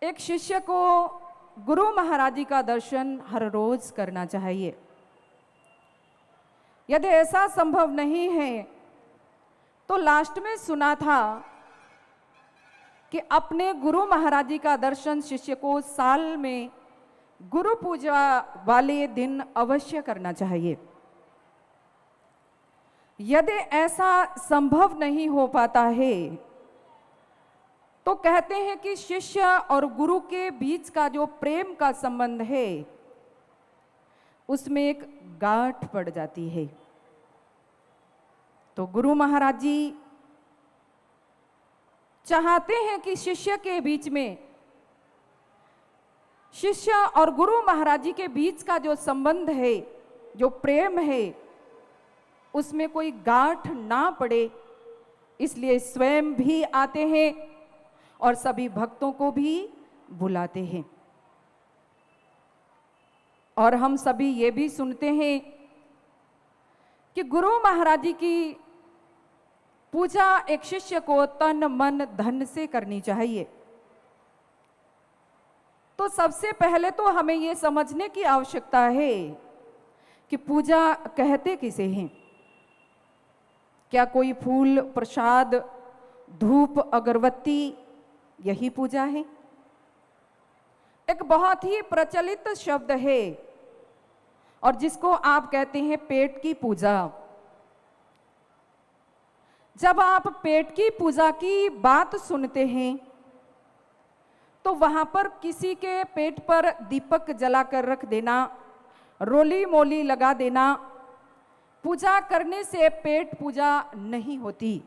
एक शिष्य को गुरु महाराज जी का दर्शन हर रोज करना चाहिए। यदि ऐसा संभव नहीं है तो लास्ट में सुना था कि अपने गुरु महाराज जी का दर्शन शिष्य को साल में गुरु पूजा वाले दिन अवश्य करना चाहिए। यदि ऐसा संभव नहीं हो पाता है तो कहते हैं कि शिष्य और गुरु के बीच का जो प्रेम का संबंध है उसमें एक गांठ पड़ जाती है। तो गुरु महाराज जी चाहते हैं कि शिष्य के बीच में, शिष्य और गुरु महाराज जी के बीच का जो संबंध है, जो प्रेम है, उसमें कोई गांठ ना पड़े, इसलिए स्वयं भी आते हैं और सभी भक्तों को भी बुलाते हैं। और हम सभी ये भी सुनते हैं कि गुरु महाराज जी की पूजा एक शिष्य को तन मन धन से करनी चाहिए। तो सबसे पहले तो हमें ये समझने की आवश्यकता है कि पूजा कहते किसे हैं। क्या कोई फूल, प्रसाद, धूप, अगरबत्ती यही पूजा है? एक बहुत ही प्रचलित शब्द है और जिसको आप कहते हैं पेट की पूजा। जब आप पेट की पूजा की बात सुनते हैं तो वहां पर किसी के पेट पर दीपक जलाकर रख देना, रोली मोली लगा देना, पूजा करने से पेट पूजा नहीं होती।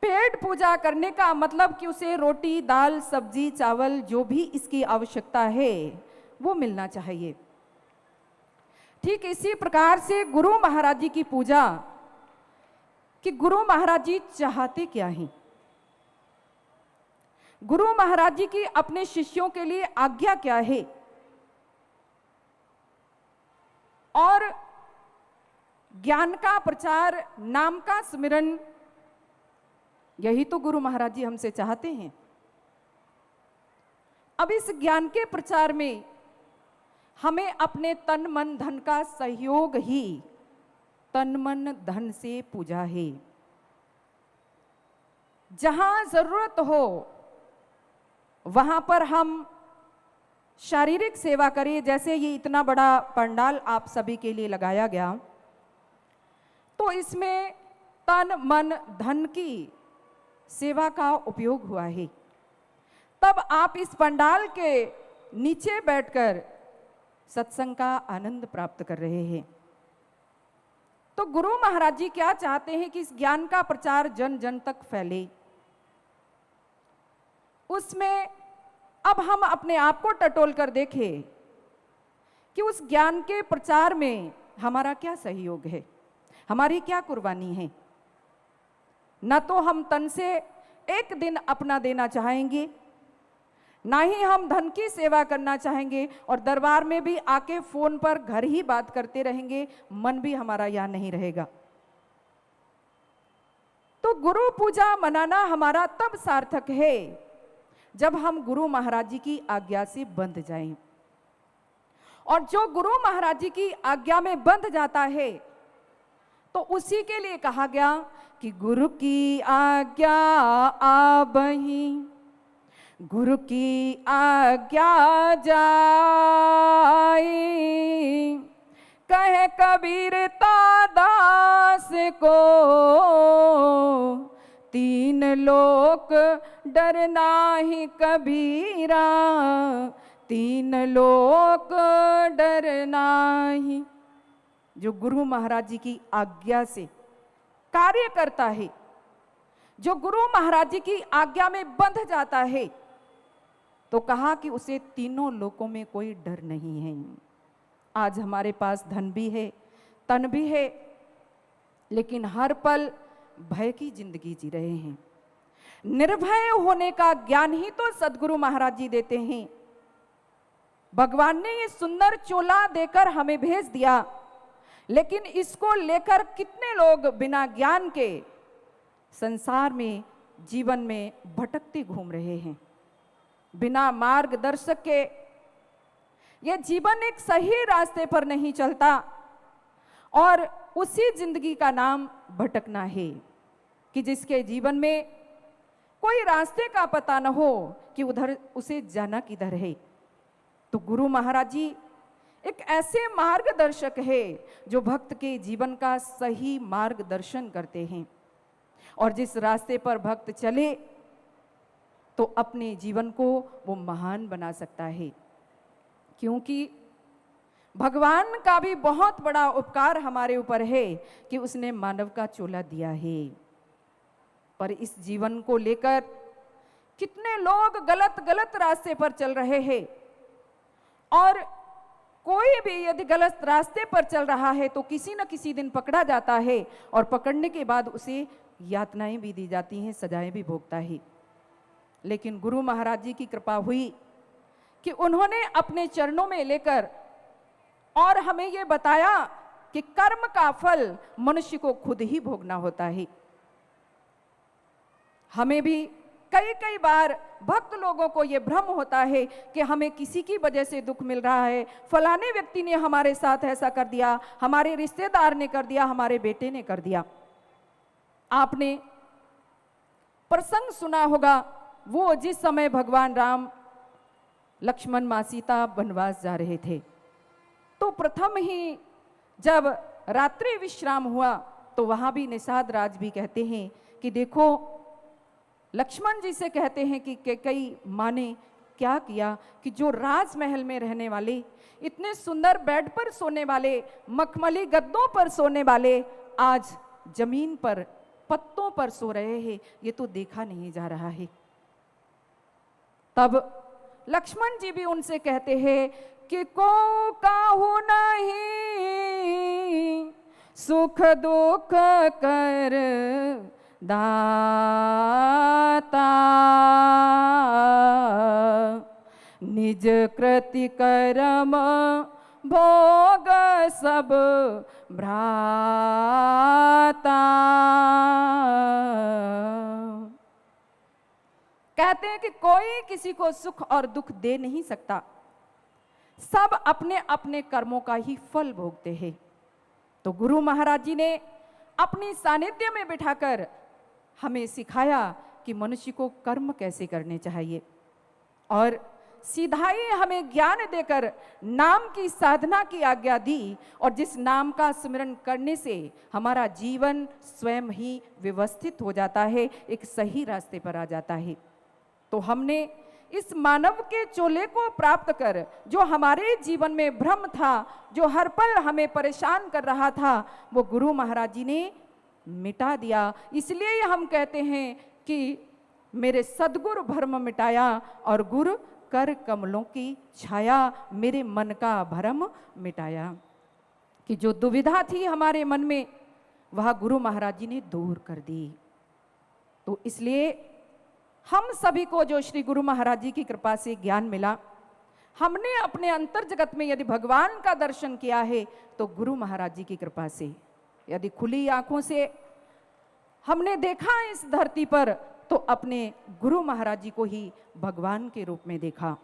पेट पूजा करने का मतलब कि उसे रोटी, दाल, सब्जी, चावल जो भी इसकी आवश्यकता है वो मिलना चाहिए। ठीक इसी प्रकार से गुरु महाराज जी की पूजा, कि गुरु महाराज जी चाहते क्या हैं, गुरु महाराज जी की अपने शिष्यों के लिए आज्ञा क्या है, और ज्ञान का प्रचार, नाम का स्मरण, यही तो गुरु महाराज जी हमसे चाहते हैं। अब इस ज्ञान के प्रचार में हमें अपने तन मन धन का सहयोग ही तन मन धन से पूजा है। जहां जरूरत हो वहां पर हम शारीरिक सेवा करें। जैसे ये इतना बड़ा पंडाल आप सभी के लिए लगाया गया, तो इसमें तन मन धन की सेवा का उपयोग हुआ है। तब आप इस पंडाल के नीचे बैठकर सत्संग का आनंद प्राप्त कर रहे हैं। तो गुरु महाराज जी क्या चाहते हैं कि इस ज्ञान का प्रचार जन जन तक फैले। उसमें अब हम अपने आप को टटोल कर देखें कि उस ज्ञान के प्रचार में हमारा क्या सहयोग है, हमारी क्या कुर्बानी है। न तो हम तन से एक दिन अपना देना चाहेंगे, ना ही हम धन की सेवा करना चाहेंगे, और दरबार में भी आके फोन पर घर ही बात करते रहेंगे, मन भी हमारा यहाँ नहीं रहेगा। तो गुरु पूजा मनाना हमारा तब सार्थक है जब हम गुरु महाराज जी की आज्ञा से बंध जाएं। और जो गुरु महाराज जी की आज्ञा में बंध जाता है तो उसी के लिए कहा गया कि गुरु की आज्ञा आबही, गुरु की आज्ञा जाई, कहे कबीर दास को तीन लोक डरना ही कबीरा, तीन लोक डरना ही। जो गुरु महाराज जी की आज्ञा से कार्य करता है, जो गुरु महाराज जी की आज्ञा में बंध जाता है, तो कहा कि उसे तीनों लोकों में कोई डर नहीं है। आज हमारे पास धन भी है, तन भी है, लेकिन हर पल भय की जिंदगी जी रहे हैं। निर्भय होने का ज्ञान ही तो सदगुरु महाराज जी देते हैं। भगवान ने ये सुंदर चोला देकर हमें भेज दिया, लेकिन इसको लेकर कितने लोग बिना ज्ञान के संसार में, जीवन में भटकते घूम रहे हैं। बिना मार्गदर्शक के यह जीवन एक सही रास्ते पर नहीं चलता और उसी जिंदगी का नाम भटकना है कि जिसके जीवन में कोई रास्ते का पता न हो कि उधर उसे जाना किधर है। तो गुरु महाराज जी एक ऐसे मार्गदर्शक है जो भक्त के जीवन का सही मार्गदर्शन करते हैं और जिस रास्ते पर भक्त चले तो अपने जीवन को वो महान बना सकता है, क्योंकि भगवान का भी बहुत बड़ा उपकार हमारे ऊपर है कि उसने मानव का चोला दिया है। पर इस जीवन को लेकर कितने लोग गलत गलत रास्ते पर चल रहे हैं और कोई भी यदि गलत रास्ते पर चल रहा है तो किसी न किसी दिन पकड़ा जाता है और पकड़ने के बाद उसे यातनाएं भी दी जाती हैं, सजाएं भी भोगता है। लेकिन गुरु महाराज जी की कृपा हुई कि उन्होंने अपने चरणों में लेकर और हमें ये बताया कि कर्म का फल मनुष्य को खुद ही भोगना होता है। हमें भी कई कई बार भक्त लोगों को यह भ्रम होता है कि हमें किसी की वजह से दुख मिल रहा है, फलाने व्यक्ति ने हमारे साथ ऐसा कर दिया, हमारे रिश्तेदार ने कर दिया, हमारे बेटे ने कर दिया। आपने प्रसंग सुना होगा, वो जिस समय भगवान राम लक्ष्मण मां सीता वनवास जा रहे थे तो प्रथम ही जब रात्रि विश्राम हुआ तो वहां भी निषाद राज भी कहते हैं कि देखो लक्ष्मण जी से कहते हैं कि कई माँ ने क्या किया कि जो राजमहल में रहने वाले, इतने सुंदर बेड पर सोने वाले, मखमली गद्दों पर सोने वाले आज जमीन पर पत्तों पर सो रहे हैं, ये तो देखा नहीं जा रहा है। तब लक्ष्मण जी भी उनसे कहते हैं कि को काहू नहीं सुख दुख कर दाता, निज कृति कर्म भोग सब भ्राता। कहते हैं कि कोई किसी को सुख और दुख दे नहीं सकता, सब अपने अपने कर्मों का ही फल भोगते हैं। तो गुरु महाराज जी ने अपनी सानिध्य में बिठाकर हमें सिखाया कि मनुष्य को कर्म कैसे करने चाहिए और सीधा ही हमें ज्ञान देकर नाम की साधना की आज्ञा दी और जिस नाम का स्मरण करने से हमारा जीवन स्वयं ही व्यवस्थित हो जाता है, एक सही रास्ते पर आ जाता है। तो हमने इस मानव के चोले को प्राप्त कर जो हमारे जीवन में भ्रम था, जो हर पल हमें परेशान कर रहा था, वो गुरु महाराज जी ने मिटा दिया। इसलिए हम कहते हैं कि मेरे सद्गुरु भ्रम मिटाया और गुरु कर कमलों की छाया, मेरे मन का भ्रम मिटाया। कि जो दुविधा थी हमारे मन में वह गुरु महाराज जी ने दूर कर दी। तो इसलिए हम सभी को जो श्री गुरु महाराज जी की कृपा से ज्ञान मिला, हमने अपने अंतर जगत में यदि भगवान का दर्शन किया है तो गुरु महाराज जी की कृपा से, यदि खुली आंखों से हमने देखा इस धरती पर तो अपने गुरु महाराज जी को ही भगवान के रूप में देखा।